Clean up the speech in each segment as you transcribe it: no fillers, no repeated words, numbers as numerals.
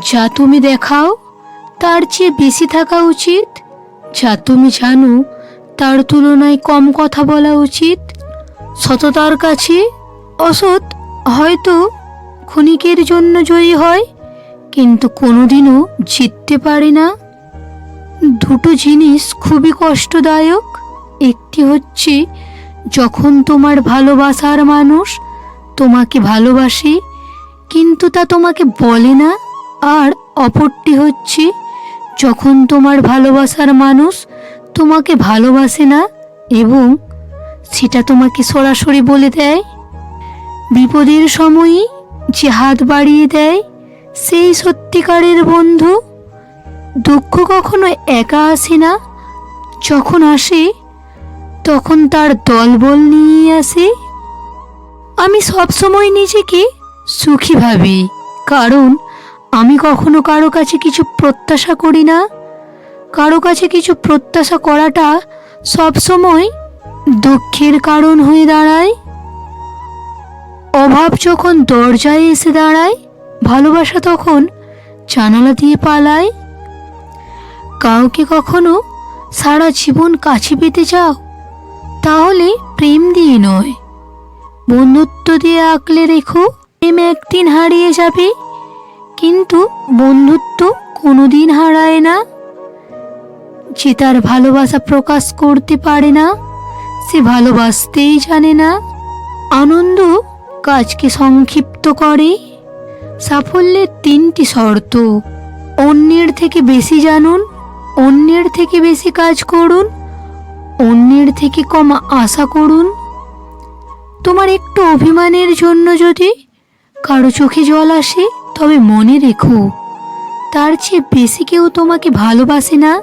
যা তুমি দেখাও তার চেয়ে বেশি থাকা উচিত, যা তুমি জানো তার তুলনায় কম কথা বলা উচিত। সততার কাছে অসৎ হয়তো ক্ষণিকের জন্য জয়ী হয়, কিন্তু কোনোদিনও জিততে পারে না। দুটো জিনিস খুবই কষ্টদায়ক। একটি হচ্ছে যখন তোমার ভালোবাসার মানুষ তোমাকে ভালোবাসে কিন্তু তা তোমাকে বলে না, আর অপরটি হচ্ছে যখন তোমার ভালোবাসার মানুষ তোমাকে ভালোবাসে না এবং সেটা তোমাকে সরাসরি বলে দেয়। বিপদের সময়ই যে হাত বাড়িয়ে দেয় সেই সত্যিকারের বন্ধু। দুঃখ কখনো একা আসে না, যখন আসে তখন তার দলবল নিয়ে আসে। আমি সবসময় নিজেকে সুখী ভাবি, কারণ আমি কখনো কারো কাছে কিছু প্রত্যাশা করি না। কারো কাছে কিছু প্রত্যাশা করাটা সবসময় দুঃখের কারণ হয়ে দাঁড়ায়। অভাব যখন দরজায় এসে দাঁড়ায়, ভালোবাসা তখন জানালা দিয়ে পালায়। কাউকে কখনো সারা জীবন কাছে পেতে চাও, তাহলে প্রেম দিয়ে নয়, বন্ধুত্ব দিয়ে আঁকলে রেখো। প্রেম একদিন হারিয়ে যাবে, কিন্তু বন্ধুত্ব কোনোদিন হারায় না। যে তার ভালোবাসা প্রকাশ করতে পারে না, সে ভালোবাসতেই জানে না। আনন্দ কাজকে সংক্ষিপ্ত করে। সাফল্যের তিনটি শর্ত: অন্যের থেকে বেশি জানুন, অন্যের থেকে বেশি কাজ করুন, অন্যের থেকে কম আশা করুন। তোমার একটু অভিমানের জন্য যদি কারো চোখে জল আসে, তবে মনে রেখো তার চেয়ে বেশি কেউ তোমাকে ভালোবাসে না।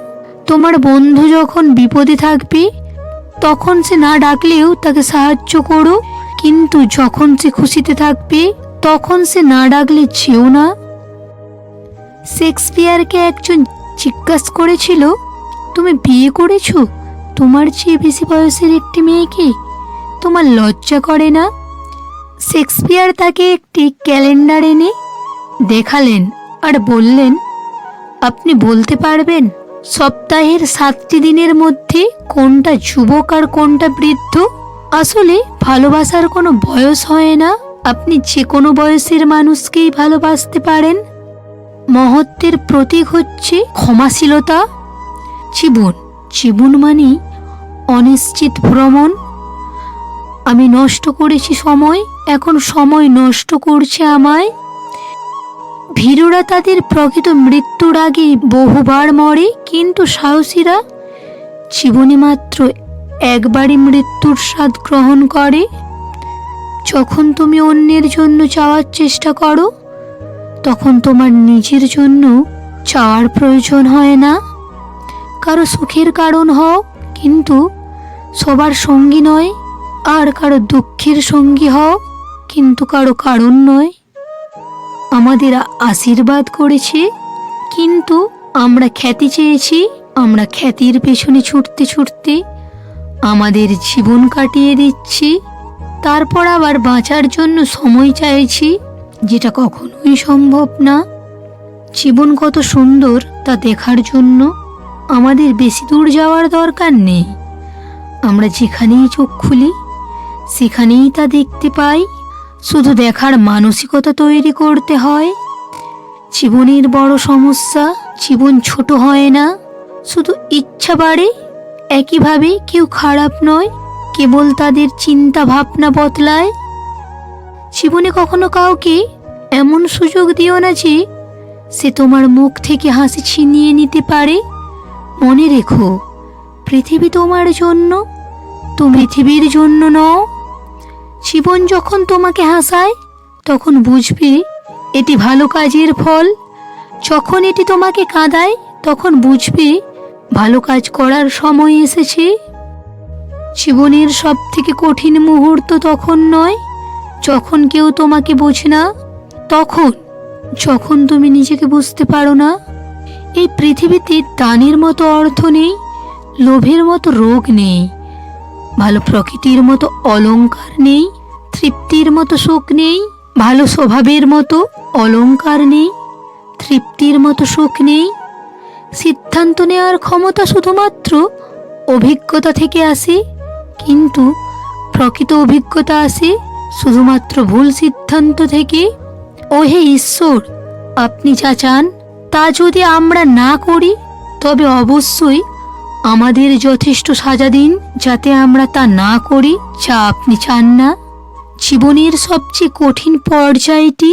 তোমার বন্ধু যখন বিপদে থাকবে তখন সে না ডাকলেও তাকে সাহায্য করো, কিন্তু যখন সে খুশিতে থাকবে তখন সে না ডাকলে যেও না। শেক্সপিয়ারকে একজন জিজ্ঞাসা করেছিল, তুমি বিয়ে করেছো তোমার চেয়ে বেশি বয়সের একটি মেয়েকে, তোমার লজ্জা করে না? শেক্সপিয়ার তাকে একটি ক্যালেন্ডার এনে দেখালেন আর বললেন, আপনি বলতে পারবেন সপ্তাহের 7টি দিনের মধ্যে কোনটা যুবক আর কোনটা বৃদ্ধ? আসলে ভালোবাসার কোনো বয়স হয় না, আপনি যে কোনো বয়সের মানুষকেই ভালোবাসতে পারেন। মহত্বের প্রতীক হচ্ছে ক্ষমাশীলতা। জীবন মানে অনিশ্চিত ভ্রমণ। আমি নষ্ট করেছি সময়, এখন সময় নষ্ট করছে আমায়। ভীরুরা তাদের প্রকৃত মৃত্যুর আগে বহুবার মরে, কিন্তু সাহসীরা জীবনে মাত্র একবারই মৃত্যুর স্বাদ গ্রহণ করে। যখন তুমি অন্যের জন্য চাওয়ার চেষ্টা করো, তখন তোমার নিজের জন্য চাওয়ার প্রয়োজন হয় না। কারো সুখের কারণ হও, কিন্তু সবার সঙ্গী নয়। আর কারো দুঃখের সঙ্গী হও, কিন্তু কারো কারণ নয়। আমাদের আশীর্বাদ করেছে, কিন্তু আমরা খ্যাতি চেয়েছি। আমরা খ্যাতির পেছনে ছুটতে ছুটতে আমাদের জীবন কাটিয়ে দিচ্ছি। তারপর আবার বাঁচার জন্য সময় চাইছি, যেটা কখনোই সম্ভব না। জীবন কত সুন্দর তা দেখার জন্য আমাদের বেশি দূর যাওয়ার দরকার নেই। আমরা যেখানেই চোখ খুলি সেখানেই তা দেখতে পাই। শুধু দেখার মানসিকতা তৈরি করতে হয়। জীবনের বড় সমস্যা, জীবন ছোট হয় না, শুধু ইচ্ছা বাড়ে। একইভাবে কেউ খারাপ নয়, কেবল তাদের চিন্তা ভাবনা বদলায়। জীবনে কখনো কাউকে এমন সুযোগ দিও না যে সে তোমার মুখ থেকে হাসি ছিনিয়ে নিতে পারে। মনে রেখো, পৃথিবী তোমার জন্য, তুমি পৃথিবীর জন্য নও। জীবন যখন তোমাকে হাসায় তখন বুঝবে এটি ভালো কাজের ফল। যখন এটি তোমাকে কাঁদায় তখন বুঝবে ভালো কাজ করার সময় এসেছে। জীবনের সব থেকে কঠিন মুহূর্ত তখন নয় যখন কেউ তোমাকে বোঝে না, যখন তুমি নিজেকে বুঝতে পারো না। এই পৃথিবীতে দানের মতো অর্থ নেই, লোভের মতো রোগ নেই, ভালো প্রকৃতির মতো অলংকার নেই, তৃপ্তির মতো সুখ নেই, ভালো স্বভাবের মতো অলংকার নেই, তৃপ্তির মতো সুখ নেই। সিদ্ধান্ত নেওয়ার ক্ষমতা শুধুমাত্র অভিজ্ঞতা থেকে আসে, কিন্তু প্রকৃত অভিজ্ঞতা আসে শুধুমাত্র ভুল সিদ্ধান্ত থেকে। ও হে ঈশ্বর, আপনি যা চান তা যদি আমরা না করি, তবে অবশ্যই আমাদের যথেষ্ট সাজা দিন যাতে আমরা তা না করি যা আপনি চান না। জীবনের সবচেয়ে কঠিন পর্যায়টি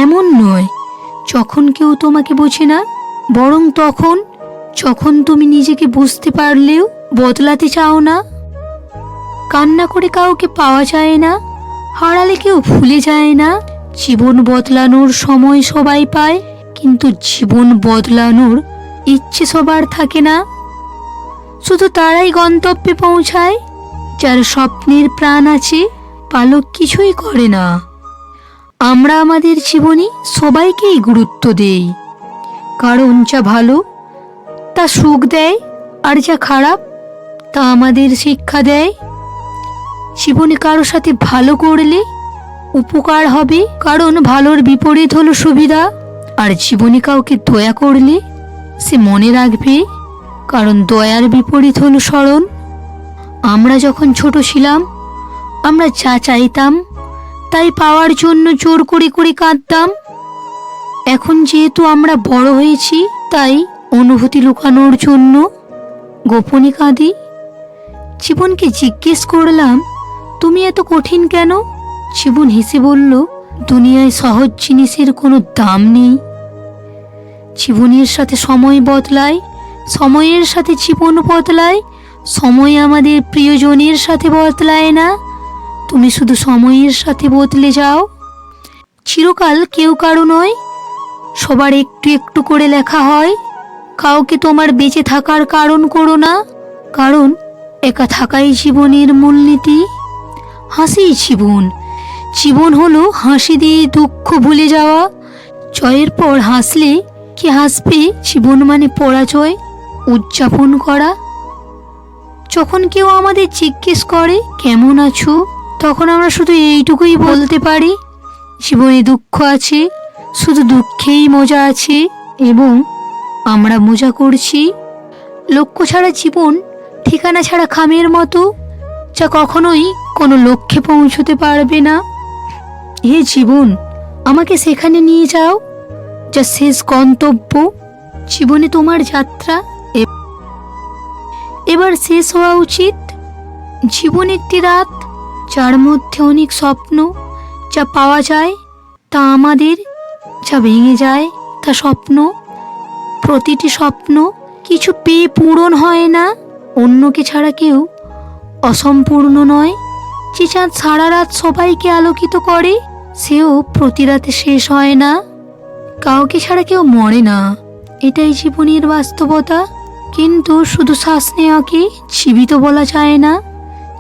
এমন নয় যখন কেউ তোমাকে বোঝে না, বরং তখন যখন তুমি নিজেকে বুঝতে পারলেও বদলাতে চাও না। কান্না করে কাউকে পাওয়া যায় না, হারালে কেউ ভুলে যায় না। জীবন বদলানোর সময় সবাই পায়, কিন্তু জীবন বদলানোর ইচ্ছে সবার থাকে না। শুধু তারাই গন্তব্যে পৌঁছায় যার স্বপ্নের প্রাণ আছে, পালক কিছুই করে না। আমরা আমাদের জীবনে সবাইকেই গুরুত্ব দেই, কারণ যা ভালো তা সুখ দেয়, আর যা খারাপ তা আমাদের শিক্ষা দেয়। জীবনে কারো সাথে ভালো করলে উপকার হবে, কারণ ভালোর বিপরীত হলো সুবিধা। আর জীবনে কাউকে দয়া করলে সে মনে রাখবে, কারণ দয়ার বিপরীত হলো স্মরণ। আমরা যখন ছোট ছিলাম, আমরা যা চাইতাম তাই পাওয়ার জন্য জোর করে করে কাঁদতাম। এখন যেহেতু আমরা বড় হয়েছি, তাই অনুভূতি লুকানোর জন্য গোপনে কাঁদি। জীবনকে জিজ্ঞেস করলাম, তুমি এত কঠিন কেন? জীবন হেসে বলল, দুনিয়ায় সহজ জিনিসের কোনো দাম নেই। জীবনের সাথে সময় বদলায়, সময়ের সাথে জীবন বদলায়। সময় আমাদের প্রিয়জনের সাথে বদলায় না, তুমি শুধু সময়ের সাথে বদলে যাও। চিরকাল কেউ কারো নয়, সবার একটু একটু করে লেখা হয়। কাউকে তোমার বেঁচে থাকার কারণ করো না, কারণ একা থাকাই জীবনের মূলনীতি। হাসি জীবন, জীবন হলো হাসি দিয়ে দুঃখ ভুলে যাওয়া। জয়ের পর হাসলে কি হাসবে? জীবন মানে পরাজয় উদযাপন করা। যখন কেউ আমাদের জিজ্ঞেস করে কেমন আছো, তখন আমরা শুধু এইটুকুই বলতে পারি, জীবনে দুঃখ আছে, শুধু দুঃখেই মজা আছে, এবং আমরা মজা করছি। লক্ষ্য ছাড়া জীবন ঠিকানা ছাড়া খামের মতো, যা কখনোই কোনো লক্ষ্যে পৌঁছতে পারবে না। হে জীবন, আমাকে সেখানে নিয়ে যাও যা শেষ গন্তব্য। জীবনে তোমার যাত্রা এবার শেষ হওয়া উচিত। জীবন একটি রাত, যার মধ্যে অনেক স্বপ্ন। যা পাওয়া যায় তা আমাদের, যা ভেঙে যায় তা স্বপ্ন। প্রতিটি স্বপ্ন কিছু পেয়ে পূরণ হয় না। অন্যকে ছাড়া কেউ অসম্পূর্ণ নয়। যে চাঁদ সারা রাত সবাইকে আলোকিত করে, সেও প্রতি রাতে শেষ হয় না। কাউকে ছাড়া কেউ মরে না, এটাই জীবনের বাস্তবতা। কিন্তু শুধু শ্বাস নেওয়াকে জীবিত বলা যায় না।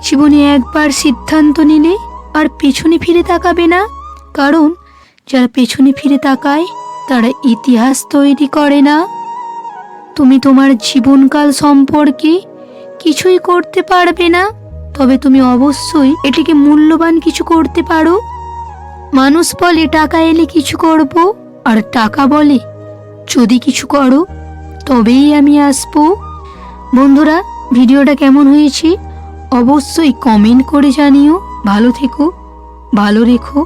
জীবনে একবার সিদ্ধান্ত নিলে আর পেছনে ফিরে তাকাবে না, কারণ যারা পেছনে ফিরে তাকায় তারা ইতিহাস তৈরি করে না। তুমি তোমার জীবনকাল সম্পর্কে কিছুই করতে পারবে না, তবে তুমি অবশ্যই এটিকে মূল্যবান কিছু করতে পারো। মানুষ বলে টাকা এলে কিছু করব, আর টাকা বলে যদি কিছু করো তবেই আমি আসবো। বন্ধুরা, ভিডিওটা কেমন হয়েছে অবশ্যই কমেন্ট করে জানিও। ভালো থেকো, ভালো রেখো।